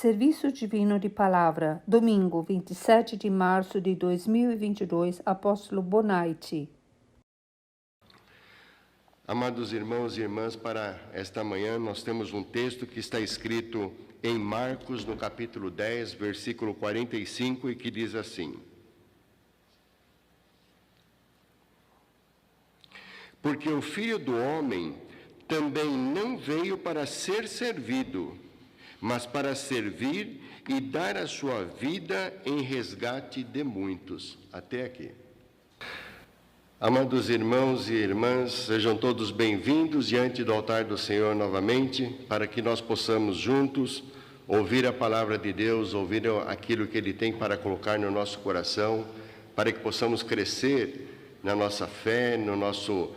Serviço Divino de Palavra, domingo 27 de março de 2022, Apóstolo Bonaiti. Amados irmãos e irmãs, para esta manhã nós temos um texto que está escrito em Marcos, no capítulo 10, versículo 45, e que diz assim: Porque o Filho do Homem também não veio para ser servido, mas para servir e dar a sua vida em resgate de muitos. Até aqui. Amados irmãos e irmãs, sejam todos bem-vindos diante do altar do Senhor novamente, para que nós possamos juntos ouvir a palavra de Deus, ouvir aquilo que Ele tem para colocar no nosso coração, para que possamos crescer na nossa fé, no nosso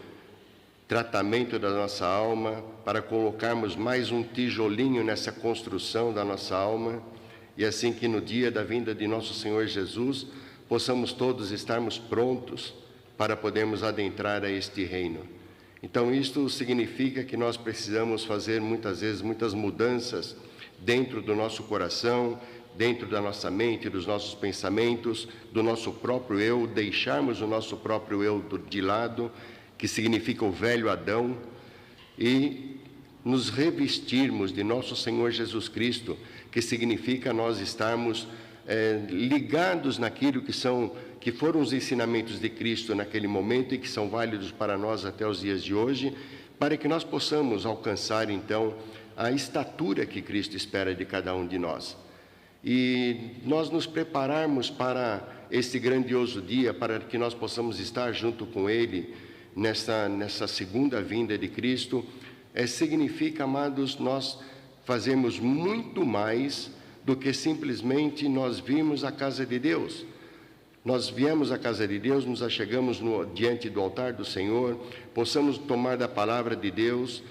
tratamento da nossa alma, para colocarmos mais um tijolinho nessa construção da nossa alma, e assim que no dia da vinda de nosso Senhor Jesus, possamos todos estarmos prontos para podermos adentrar a este reino. Então, isto significa que nós precisamos fazer muitas vezes muitas mudanças dentro do nosso coração, dentro da nossa mente, dos nossos pensamentos, do nosso próprio eu, deixarmos o nosso próprio eu de lado, que significa o velho Adão, e nos revestirmos de nosso Senhor Jesus Cristo, que significa nós estarmos ligados naquilo que foram os ensinamentos de Cristo naquele momento e que são válidos para nós até os dias de hoje, para que nós possamos alcançar, então, a estatura que Cristo espera de cada um de nós. E nós nos prepararmos para esse grandioso dia, para que nós possamos estar junto com Ele nessa segunda vinda de Cristo, significa, amados, nós fazemos muito mais do que simplesmente nós virmos à casa de Deus. Nós viemos à casa de Deus, nos achegamos diante do altar do Senhor, possamos tomar da palavra de Deus,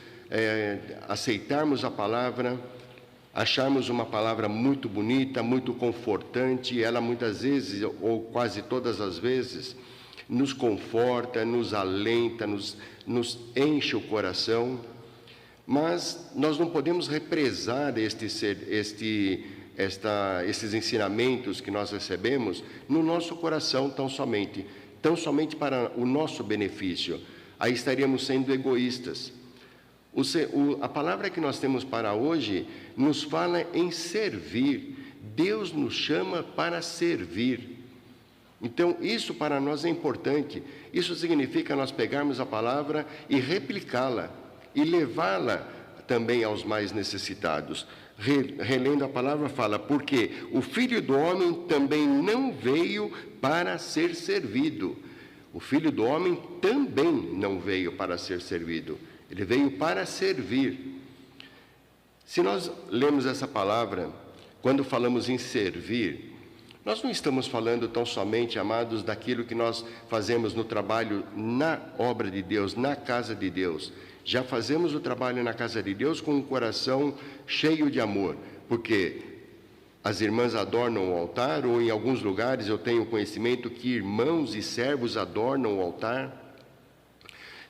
aceitarmos a palavra, acharmos uma palavra muito bonita, muito confortante, ela muitas vezes, ou quase todas as vezes, nos conforta, nos alenta, nos enche o coração, mas nós não podemos represar esses ensinamentos que nós recebemos no nosso coração tão somente para o nosso benefício. Aí estaríamos sendo egoístas. A palavra que nós temos para hoje nos fala em servir. Deus nos chama para servir. Então, isso para nós é importante. Isso significa nós pegarmos a palavra e replicá-la e levá-la também aos mais necessitados. Relendo a palavra, fala: porque o Filho do Homem também não veio para ser servido. O Filho do Homem também não veio para ser servido. Ele veio para servir. Se nós lemos essa palavra, quando falamos em servir, nós não estamos falando tão somente, amados, daquilo que nós fazemos no trabalho, na obra de Deus, na casa de Deus. Já fazemos o trabalho na casa de Deus com um coração cheio de amor, porque as irmãs adornam o altar, ou em alguns lugares eu tenho conhecimento que irmãos e servos adornam o altar.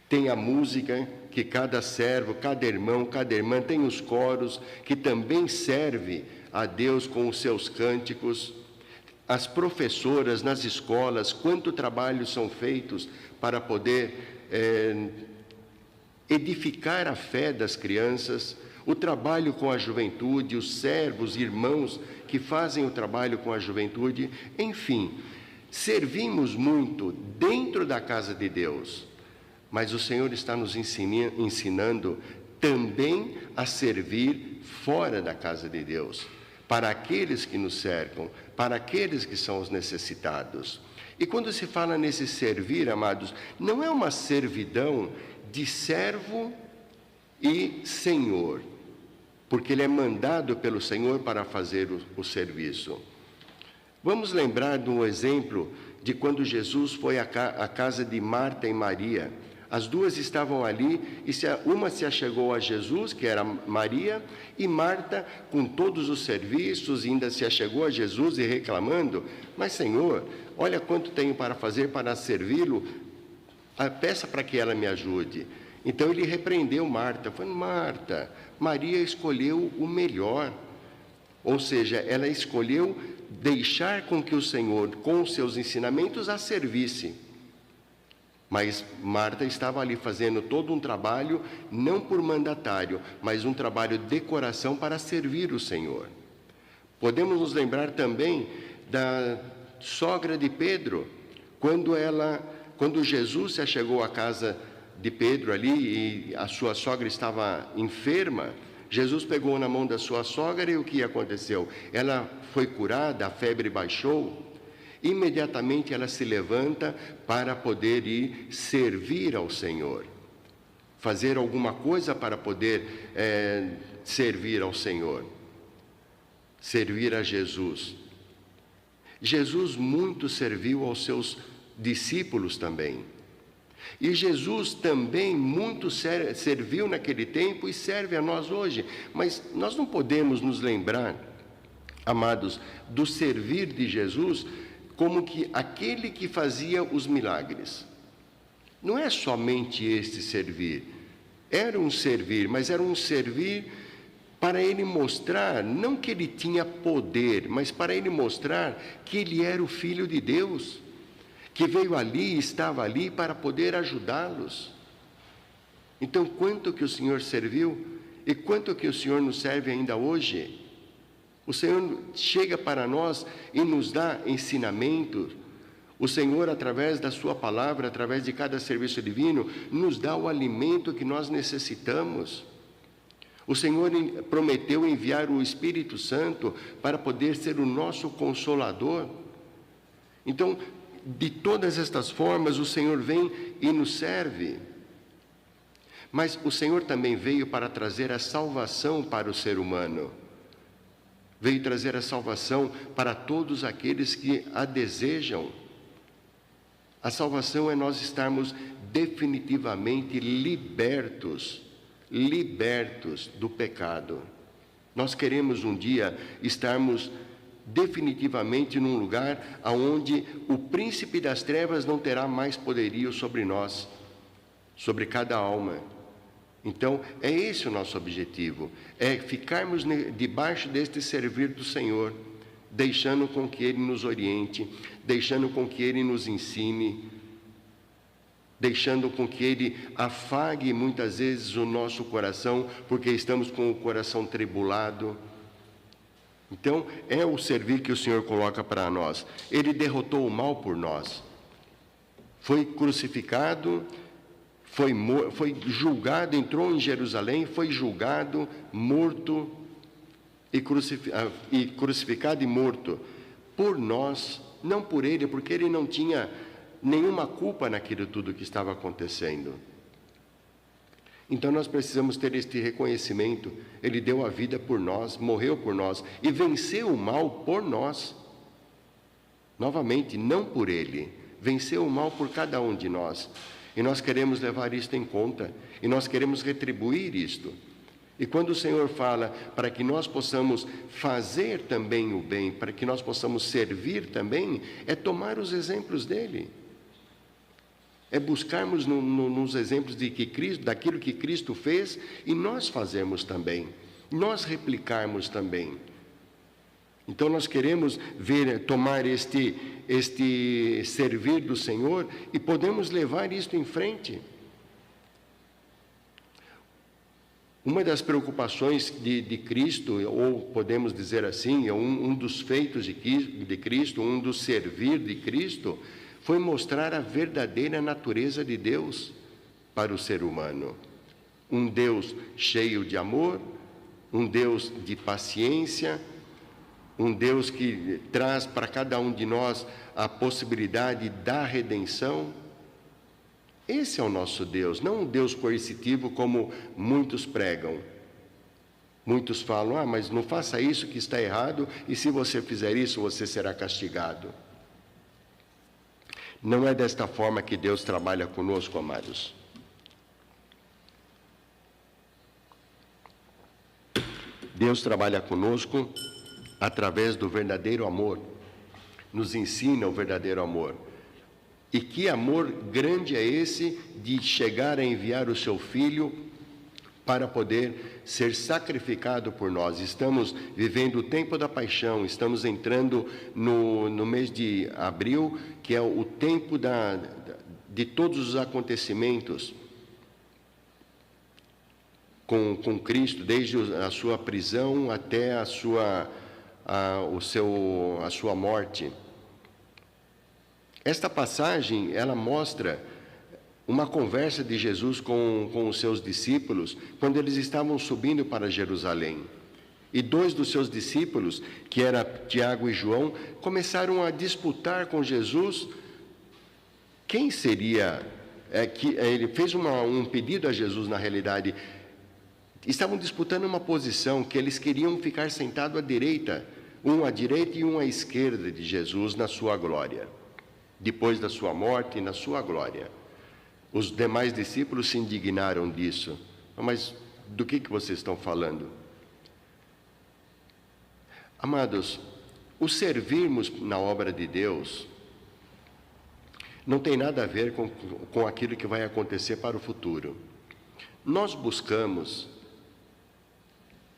Tem a música que cada servo, cada irmão, cada irmã tem os coros que também serve a Deus com os seus cânticos. As professoras nas escolas, quanto trabalho são feitos para poder edificar a fé das crianças, o trabalho com a juventude, os servos, irmãos que fazem o trabalho com a juventude, enfim, servimos muito dentro da casa de Deus, mas o Senhor está nos ensinando também a servir fora da casa de Deus, para aqueles que nos cercam, para aqueles que são os necessitados. E quando se fala nesse servir, amados, não é uma servidão de servo e senhor, porque ele é mandado pelo Senhor para fazer o serviço. Vamos lembrar de um exemplo de quando Jesus foi à casa de Marta e Maria. As duas estavam ali, e uma se achegou a Jesus, que era Maria, e Marta, com todos os serviços, ainda se achegou a Jesus e reclamando: mas Senhor, olha quanto tenho para fazer para servi-lo, peça para que ela me ajude. Então ele repreendeu Marta, falando: Marta, Maria escolheu o melhor, Ou seja, ela escolheu deixar com que o Senhor, com os seus ensinamentos, a servisse. Mas Marta estava ali fazendo todo um trabalho, não por mandatário, mas um trabalho de coração para servir o Senhor. Podemos nos lembrar também da sogra de Pedro, quando Jesus se achegou à casa de Pedro ali e a sua sogra estava enferma, Jesus pegou na mão da sua sogra e o que aconteceu? Ela foi curada, a febre baixou. Imediatamente ela se levanta para poder ir servir ao Senhor, fazer alguma coisa para poder servir ao Senhor, servir a Jesus. Jesus muito serviu aos seus discípulos também. E Jesus também muito serviu naquele tempo e serve a nós hoje. Mas nós não podemos nos lembrar, amados, do servir de Jesus como que aquele que fazia os milagres. Não é somente este servir. Era um servir, mas era um servir para ele mostrar, não que ele tinha poder, mas para ele mostrar que ele era o Filho de Deus, que veio ali, estava ali para poder ajudá-los. Então, quanto que o Senhor serviu e quanto que o Senhor nos serve ainda hoje? O Senhor chega para nós e nos dá ensinamento. O Senhor, através da sua palavra, através de cada serviço divino, nos dá o alimento que nós necessitamos. O Senhor prometeu enviar o Espírito Santo para poder ser o nosso consolador. Então, de todas estas formas, o Senhor vem e nos serve. Mas o Senhor também veio para trazer a salvação para o ser humano. Veio trazer a salvação para todos aqueles que a desejam. A salvação é nós estarmos definitivamente libertos do pecado. Nós queremos um dia estarmos definitivamente num lugar onde o príncipe das trevas não terá mais poderio sobre nós, sobre cada alma. Então, é esse o nosso objetivo, é ficarmos debaixo deste servir do Senhor, deixando com que Ele nos oriente, deixando com que Ele nos ensine, deixando com que Ele afague muitas vezes o nosso coração, porque estamos com o coração tribulado. Então, é o servir que o Senhor coloca para nós. Ele derrotou o mal por nós. Foi crucificado, foi julgado, entrou em Jerusalém, foi julgado, morto e crucificado e morto por nós, não por Ele, porque Ele não tinha nenhuma culpa naquilo tudo que estava acontecendo. Então nós precisamos ter este reconhecimento. Ele deu a vida por nós, morreu por nós e venceu o mal por nós. Novamente, não por Ele, venceu o mal por cada um de nós. E nós queremos levar isto em conta, e nós queremos retribuir isto. E quando o Senhor fala para que nós possamos fazer também o bem, para que nós possamos servir também, é tomar os exemplos dEle. É buscarmos nos exemplos daquilo que Cristo fez, e nós fazermos também, nós replicarmos também. Então nós queremos tomar este servir do Senhor e podemos levar isto em frente. Uma das preocupações de Cristo, ou podemos dizer assim, um dos feitos de Cristo, um dos servir de Cristo, foi mostrar a verdadeira natureza de Deus para o ser humano. Um Deus cheio de amor, um Deus de paciência, um Deus que traz para cada um de nós a possibilidade da redenção. Esse é o nosso Deus, não um Deus coercitivo como muitos pregam. Muitos falam, mas não faça isso que está errado, e se você fizer isso, você será castigado. Não é desta forma que Deus trabalha conosco, amados. Deus trabalha conosco através do verdadeiro amor, nos ensina o verdadeiro amor. E que amor grande é esse de chegar a enviar o seu Filho para poder ser sacrificado por nós. Estamos vivendo o tempo da paixão, estamos entrando no mês de abril, que é o tempo de todos os acontecimentos com Cristo, desde a sua prisão até a sua morte. Esta passagem, ela mostra uma conversa de Jesus com os seus discípulos, quando eles estavam subindo para Jerusalém. E dois dos seus discípulos, que era Tiago e João, começaram a disputar com Jesus quem seria, ele fez um pedido a Jesus, na realidade. Estavam disputando uma posição que eles queriam ficar sentados à direita, um à direita e um à esquerda de Jesus na sua glória, depois da sua morte e na sua glória. Os demais discípulos se indignaram disso. Mas do que vocês estão falando? Amados, o servirmos na obra de Deus não tem nada a ver com aquilo que vai acontecer para o futuro. Nós buscamos,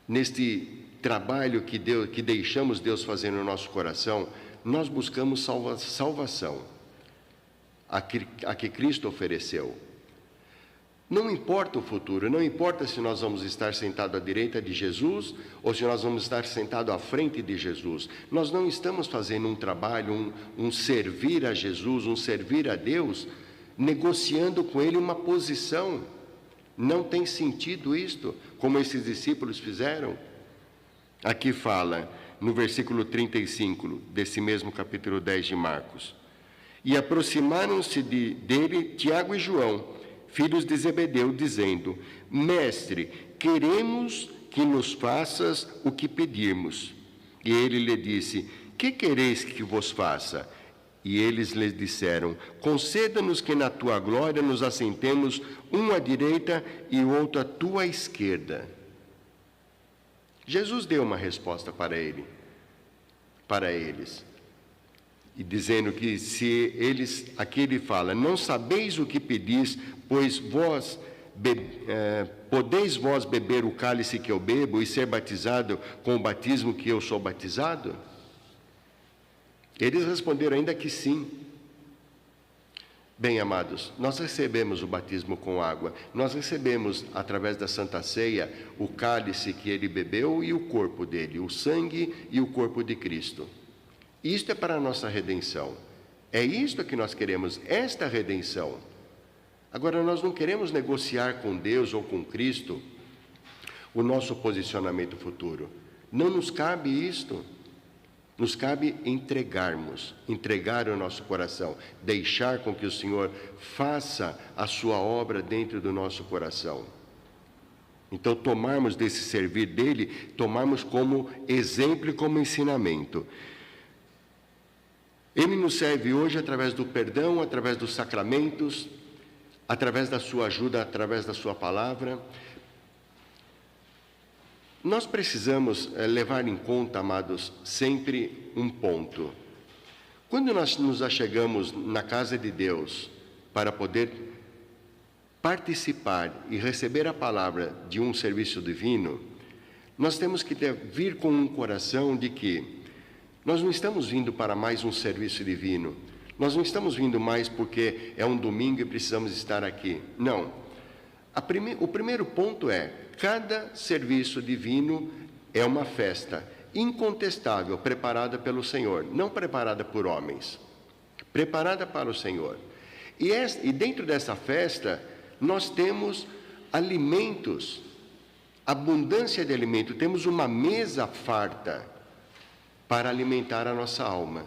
neste trabalho que deixamos Deus fazer no nosso coração, nós buscamos salvação, a que Cristo ofereceu. Não importa o futuro, não importa se nós vamos estar sentados à direita de Jesus ou se nós vamos estar sentados à frente de Jesus. Nós não estamos fazendo um trabalho, um servir a Jesus, um servir a Deus, negociando com Ele uma posição. Não tem sentido isto, como esses discípulos fizeram. Aqui fala, no versículo 35, desse mesmo capítulo 10 de Marcos. E aproximaram-se dele Tiago e João, filhos de Zebedeu, dizendo: Mestre, queremos que nos faças o que pedirmos. E ele lhe disse: Que quereis que vos faça? E eles lhe disseram: Conceda-nos que na tua glória nos assentemos, um à direita e o outro à tua esquerda. Jesus deu uma resposta para eles, e dizendo que aqui ele fala: Não sabeis o que pedis, pois podeis vós beber o cálice que eu bebo e ser batizado com o batismo que eu sou batizado? Eles responderam ainda que sim. Bem, amados, nós recebemos o batismo com água, nós recebemos, através da Santa Ceia, o cálice que ele bebeu e o corpo dele, o sangue e o corpo de Cristo. Isto é para a nossa redenção. É isto que nós queremos, esta redenção. Agora, nós não queremos negociar com Deus ou com Cristo o nosso posicionamento futuro. Não nos cabe isto. Nos cabe entregar o nosso coração, deixar com que o Senhor faça a sua obra dentro do nosso coração. Então, tomarmos desse servir dele, tomarmos como exemplo e como ensinamento. Ele nos serve hoje através do perdão, através dos sacramentos, através da sua ajuda, através da sua palavra. Nós precisamos levar em conta, amados, sempre um ponto. Quando nós nos achegamos na casa de Deus para poder participar e receber a palavra de um serviço divino, nós temos que vir com um coração de que nós não estamos vindo para mais um serviço divino, nós não estamos vindo mais porque é um domingo e precisamos estar aqui. Não. O primeiro ponto é: cada serviço divino é uma festa incontestável, preparada pelo Senhor, não preparada por homens, preparada para o Senhor. E dentro dessa festa, nós temos alimentos, abundância de alimento, temos uma mesa farta para alimentar a nossa alma,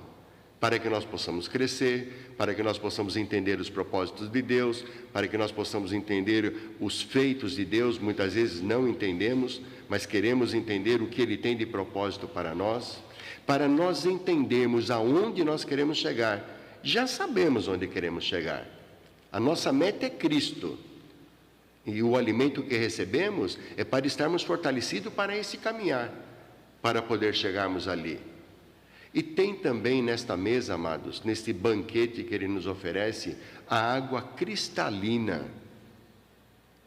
para que nós possamos crescer, para que nós possamos entender os propósitos de Deus, para que nós possamos entender os feitos de Deus. Muitas vezes não entendemos, mas queremos entender o que Ele tem de propósito para nós entendermos aonde nós queremos chegar. Já sabemos onde queremos chegar. A nossa meta é Cristo. E o alimento que recebemos é para estarmos fortalecidos para esse caminhar, para poder chegarmos ali. E tem também nesta mesa, amados, neste banquete que Ele nos oferece, a água cristalina.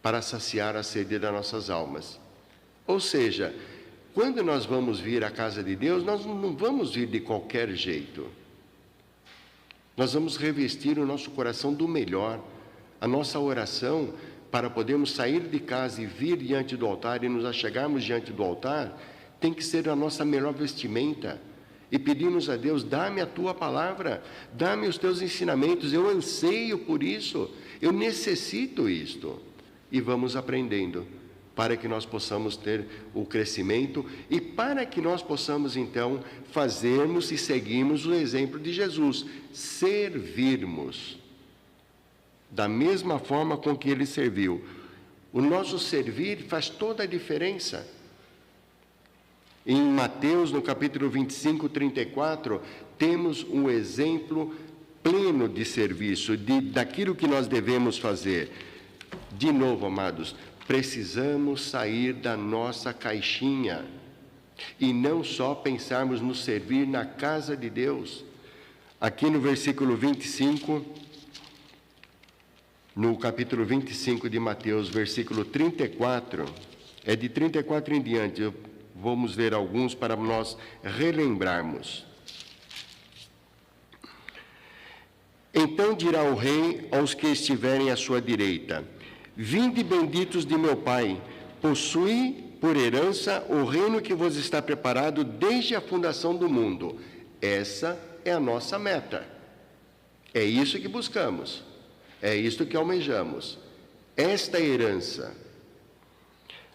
para saciar a sede das nossas almas. Ou seja, quando nós vamos vir à casa de Deus, nós não vamos vir de qualquer jeito. Nós vamos revestir o nosso coração do melhor. A nossa oração, para podermos sair de casa e vir diante do altar e nos achegarmos diante do altar, tem que ser a nossa melhor vestimenta. E pedimos a Deus, dá-me a tua palavra, dá-me os teus ensinamentos, eu anseio por isso, eu necessito isto. E vamos aprendendo, para que nós possamos ter o crescimento e para que nós possamos, então, fazermos e seguirmos o exemplo de Jesus, servirmos da mesma forma com que ele serviu. O nosso servir faz toda a diferença. Em Mateus, no capítulo 25, 34, temos um exemplo pleno de serviço, daquilo que nós devemos fazer. De novo, amados, precisamos sair da nossa caixinha e não só pensarmos no servir na casa de Deus. Aqui no versículo 25, no capítulo 25 de Mateus, versículo 34, é de 34 em diante, vamos ver alguns para nós relembrarmos. Então dirá o rei aos que estiverem à sua direita: vinde benditos de meu Pai, possui por herança o reino que vos está preparado desde a fundação do mundo. Essa é a nossa meta. É isso que buscamos. É isto que almejamos. Esta é a herança.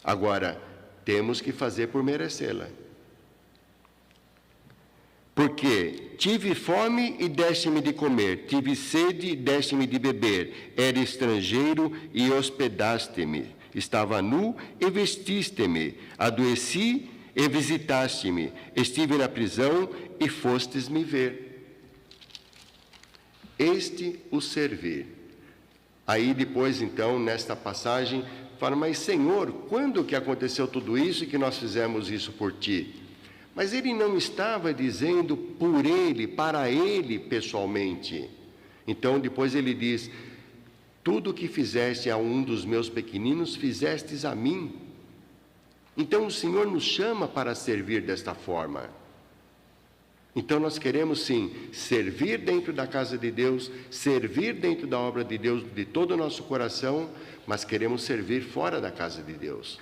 Agora, temos que fazer por merecê-la. Porque tive fome e deste-me de comer, tive sede e deste-me de beber, era estrangeiro e hospedaste-me, estava nu e vestiste-me, adoeci e visitaste-me, estive na prisão e fostes-me ver. Este o servir. Aí depois, então, nesta passagem, fala, mas Senhor, quando que aconteceu tudo isso e que nós fizemos isso por Ti? Mas ele não estava dizendo por ele, para ele pessoalmente. Então, depois ele diz, tudo o que fizeste a um dos meus pequeninos, fizestes a mim. Então, o Senhor nos chama para servir desta forma. Então, nós queremos, sim, servir dentro da casa de Deus, servir dentro da obra de Deus de todo o nosso coração, mas queremos servir fora da casa de Deus.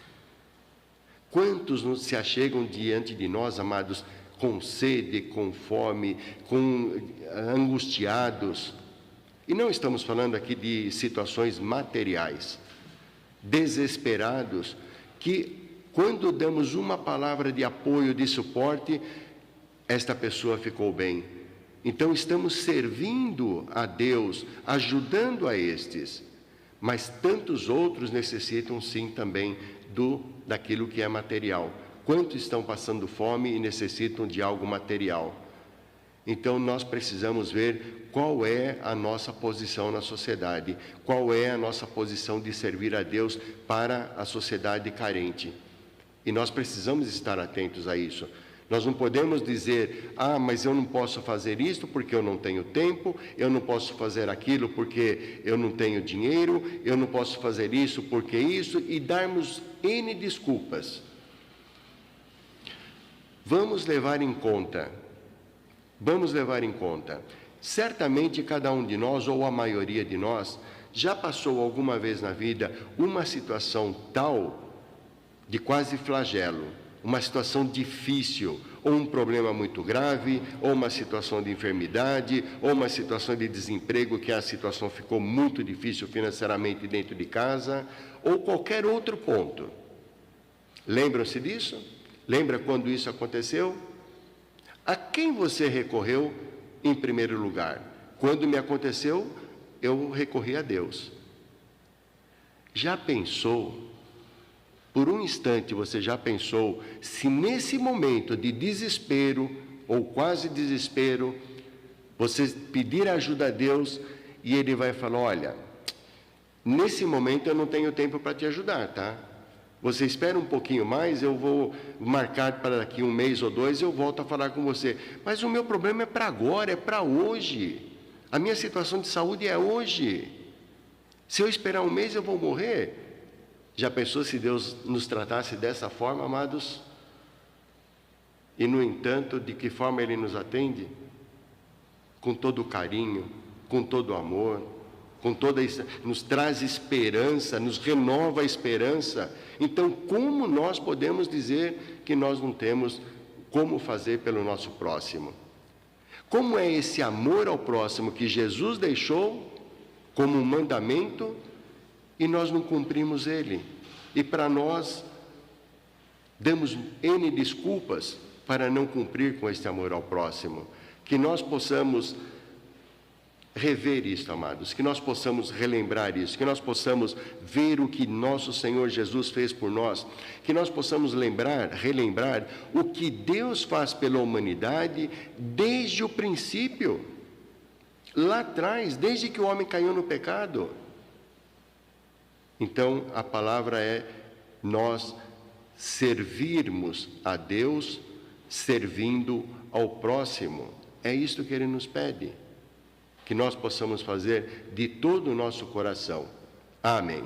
Quantos se achegam diante de nós, amados, com sede, com fome, angustiados? E não estamos falando aqui de situações materiais, desesperados, que quando damos uma palavra de apoio, de suporte, esta pessoa ficou bem. Então estamos servindo a Deus, ajudando a estes. Mas tantos outros necessitam sim também daquilo que é material. Quantos estão passando fome e necessitam de algo material? Então nós precisamos ver qual é a nossa posição na sociedade, qual é a nossa posição de servir a Deus para a sociedade carente. E nós precisamos estar atentos a isso. Nós não podemos dizer, mas eu não posso fazer isto porque eu não tenho tempo, eu não posso fazer aquilo porque eu não tenho dinheiro, eu não posso fazer isso porque isso, e darmos N desculpas. Vamos levar em conta, certamente cada um de nós, ou a maioria de nós, já passou alguma vez na vida uma situação tal de quase flagelo, uma situação difícil, ou um problema muito grave, ou uma situação de enfermidade, ou uma situação de desemprego, que a situação ficou muito difícil financeiramente dentro de casa, ou qualquer outro ponto. Lembram-se disso? Lembra quando isso aconteceu? A quem você recorreu em primeiro lugar? Quando me aconteceu, eu recorri a Deus. Já pensou? Por um instante você já pensou se nesse momento de desespero, ou quase desespero, você pedir ajuda a Deus e Ele vai falar, olha, nesse momento eu não tenho tempo para te ajudar, tá? Você espera um pouquinho mais, eu vou marcar para daqui 1 mês ou 2, eu volto a falar com você. Mas o meu problema é para agora, é para hoje. A minha situação de saúde é hoje. Se eu esperar 1 mês, eu vou morrer. Já pensou se Deus nos tratasse dessa forma, amados? E, no entanto, de que forma Ele nos atende? Com todo o carinho, com todo o amor, nos traz esperança, nos renova a esperança. Então, como nós podemos dizer que nós não temos como fazer pelo nosso próximo? Como é esse amor ao próximo que Jesus deixou como um mandamento e nós não cumprimos ele? E para nós, damos N desculpas para não cumprir com este amor ao próximo. Que nós possamos rever isto, amados, que nós possamos relembrar isso, que nós possamos ver o que nosso Senhor Jesus fez por nós, que nós possamos relembrar o que Deus faz pela humanidade desde o princípio, lá atrás, desde que o homem caiu no pecado. Então, a palavra é nós servirmos a Deus servindo ao próximo. É isto que Ele nos pede, que nós possamos fazer de todo o nosso coração. Amém.